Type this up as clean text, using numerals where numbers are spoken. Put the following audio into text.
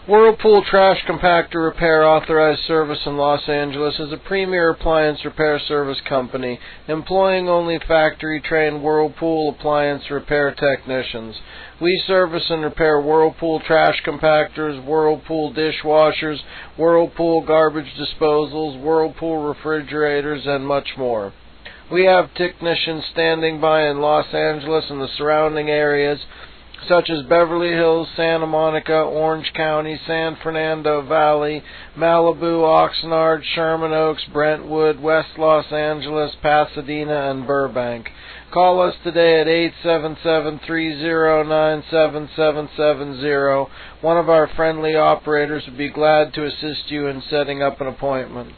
Whirlpool Trash Compactor Repair Authorized Service in Los Angeles is a premier appliance repair service company employing only factory-trained Whirlpool appliance repair technicians. We service and repair Whirlpool trash compactors, Whirlpool dishwashers, Whirlpool garbage disposals, Whirlpool refrigerators, and much more. We have technicians standing by in Los Angeles and the surrounding areas, such as Beverly Hills, Santa Monica, Orange County, San Fernando Valley, Malibu, Oxnard, Sherman Oaks, Brentwood, West Los Angeles, Pasadena, and Burbank. Call us today at 877-309-7770. One of our friendly operators would be glad to assist you in setting up an appointment.